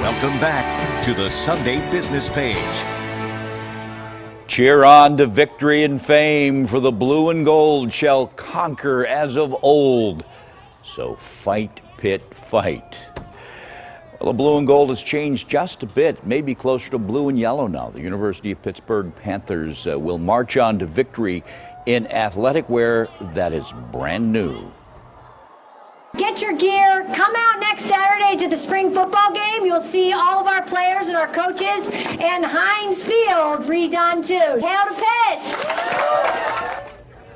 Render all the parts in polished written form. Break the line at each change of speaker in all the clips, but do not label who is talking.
Welcome back to the Sunday Business Page.
Cheer on to victory and fame, for the blue and gold shall conquer as of old. So fight, Pitt, fight. Well, the blue and gold has changed just a bit, maybe closer to blue and yellow now. The University of Pittsburgh Panthers will march on to victory in athletic wear that is brand new.
Get your gear. Come out next Saturday to the spring football game. You'll see all of our players and our coaches, and Heinz Field redone too. Hail to Pitt!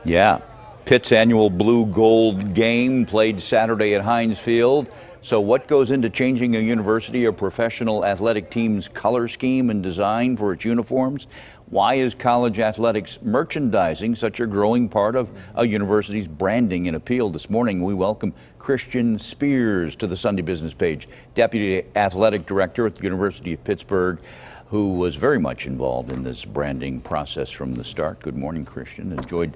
Yeah, Pitt's annual blue-gold game played Saturday at Heinz Field. So what goes into changing a university or professional athletic team's color scheme and design for its uniforms? Why is college athletics merchandising such a growing part of a university's branding and appeal? This morning, we welcome Christian Spears to the Sunday Business Page, Deputy Athletic Director at the University of Pittsburgh, who was very much involved in this branding process from the start. Good morning, Christian. Enjoyed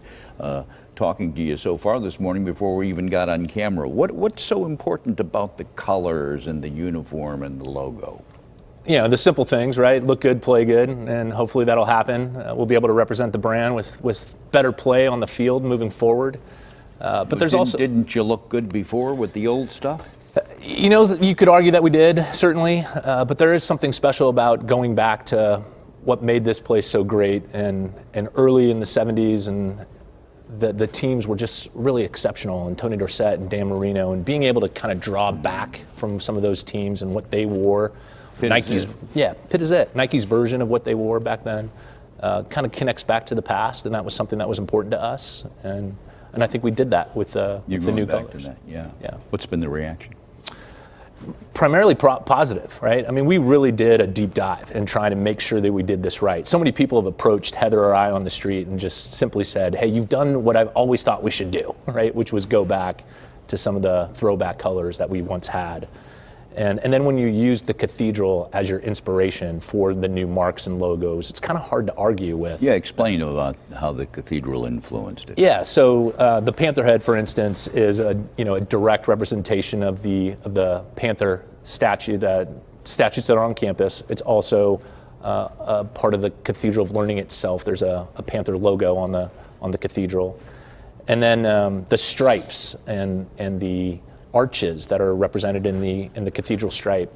talking to you so far this morning before we even got on camera. What's so important about the colors and the uniform and the logo?
You know, the simple things, right? Look good, play good, and hopefully that'll happen. We'll be able to represent the brand with better play on the field moving forward. But there's also...
Didn't you look good before with the old stuff?
You know, you could argue that we did, certainly, but there is something special about going back to what made this place so great. And early in the 70s, and the teams were just really exceptional, and Tony Dorsett and Dan Marino, and being able to kind of draw back from some of those teams and what they wore. Pitt is it. Nike's version of what they wore back then kind of connects back to the past, and that was something that was important to us. And I think we did that with the new colors.
Yeah. What's been the reaction?
Primarily positive, right? I mean, we really did a deep dive in trying to make sure that we did this right. So many people have approached Heather or I on the street and just simply said, hey, you've done what I've always thought we should do, right? Which was go back to some of the throwback colors that we once had. And then when you use the cathedral as your inspiration for the new marks and logos, it's kind of hard to argue with.
Yeah, explain about how the cathedral influenced it.
Yeah, so the Panther head, for instance, is a direct representation of the Panther statutes that are on campus. It's also a part of the Cathedral of Learning itself. There's a Panther logo on the cathedral, and then the stripes and the arches that are represented in the cathedral stripe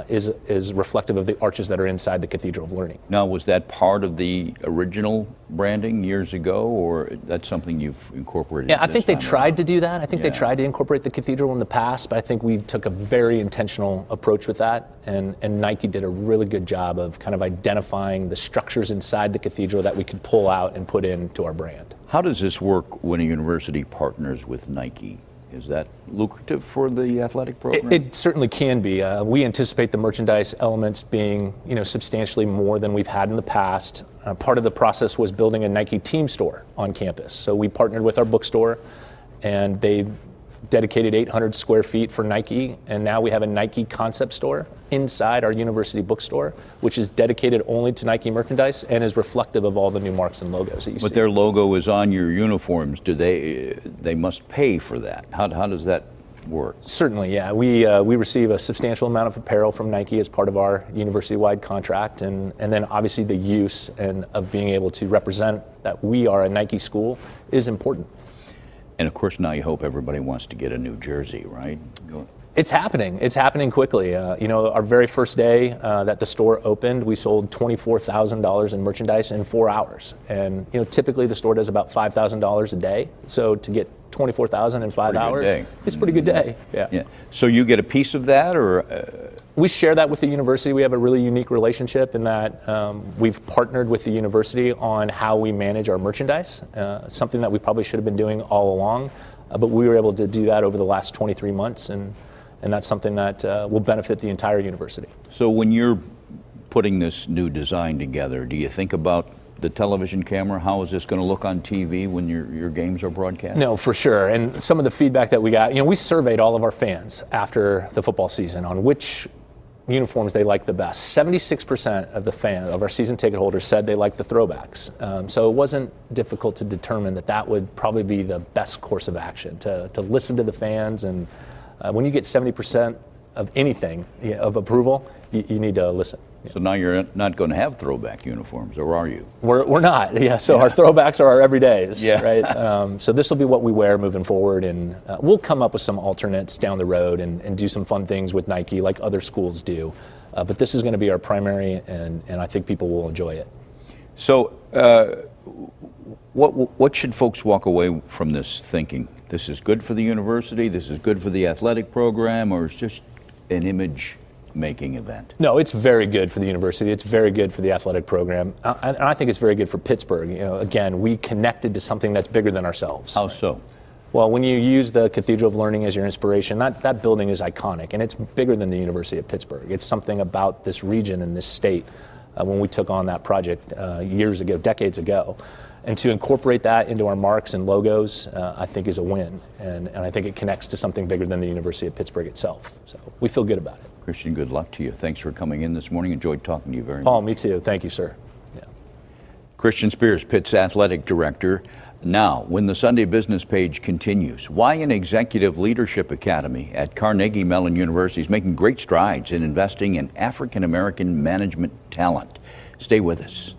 is reflective of the arches that are inside the Cathedral of Learning.
Now, was that part of the original branding years ago, or that's something you've incorporated?
Yeah, I think they tried to do that. I think they tried to incorporate the cathedral in the past, but I think we took a very intentional approach with that, and Nike did a really good job of kind of identifying the structures inside the cathedral that we could pull out and put into our brand.
How does this work when a university partners with Nike? Is that lucrative for the athletic program?
It certainly can be. We anticipate the merchandise elements being, substantially more than we've had in the past. Part of the process was building a Nike team store on campus. So we partnered with our bookstore, and they dedicated 800 square feet for Nike, and now we have a Nike concept store inside our university bookstore, which is dedicated only to Nike merchandise and is reflective of all the new marks and logos that you see.
But their logo is on your uniforms. Do they must pay for that? How does that work?
Certainly, yeah. We receive a substantial amount of apparel from Nike as part of our university-wide contract, and then obviously the use and of being able to represent that we are a Nike school is important.
And of course, now you hope everybody wants to get a new jersey, right?
It's happening. It's happening quickly. Our very first day that the store opened, we sold $24,000 in merchandise in 4 hours. And typically the store does about $5,000 a day. So to get $24,000 in 5 hours, it's a pretty good day. Yeah.
So you get a piece of that, or?
We share that with the university. We have a really unique relationship in that we've partnered with the university on how we manage our merchandise, something that we probably should have been doing all along, but we were able to do that over the last 23 months, and that's something that will benefit the entire university.
So when you're putting this new design together, do you think about the television camera? How is this going to look on TV when your games are broadcast?
No, for sure. And some of the feedback that we got, we surveyed all of our fans after the football season on which uniforms they like the best. 76% of our season ticket holders said they liked the throwbacks. So it wasn't difficult to determine that would probably be the best course of action, to listen to the fans. And when you get 70% of anything, of approval, you need to listen.
So now you're not going to have throwback uniforms, or are you?
We're not, yeah. So our throwbacks are our everydays,
Yeah.
right? So this will be what we wear moving forward, and we'll come up with some alternates down the road and do some fun things with Nike like other schools do. But this is going to be our primary, and I think people will enjoy it.
So what should folks walk away from this thinking? This is good for the university, this is good for the athletic program, or it's just an image-making event?
No, it's very good for the university. It's very good for the athletic program. And I think it's very good for Pittsburgh. Again, we connected to something that's bigger than ourselves.
How so?
Well, when you use the Cathedral of Learning as your inspiration, that building is iconic, and it's bigger than the University of Pittsburgh. It's something about this region and this state when we took on that project years ago, decades ago. And to incorporate that into our marks and logos, I think is a win. And I think it connects to something bigger than the University of Pittsburgh itself. So we feel good about it.
Christian, good luck to you. Thanks for coming in this morning. Enjoyed talking to you very much.
Paul, me too. Thank you, sir. Yeah.
Christian Spears, Pitt's athletic director. Now, when the Sunday Business Page continues, why an executive leadership academy at Carnegie Mellon University is making great strides in investing in African American management talent. Stay with us.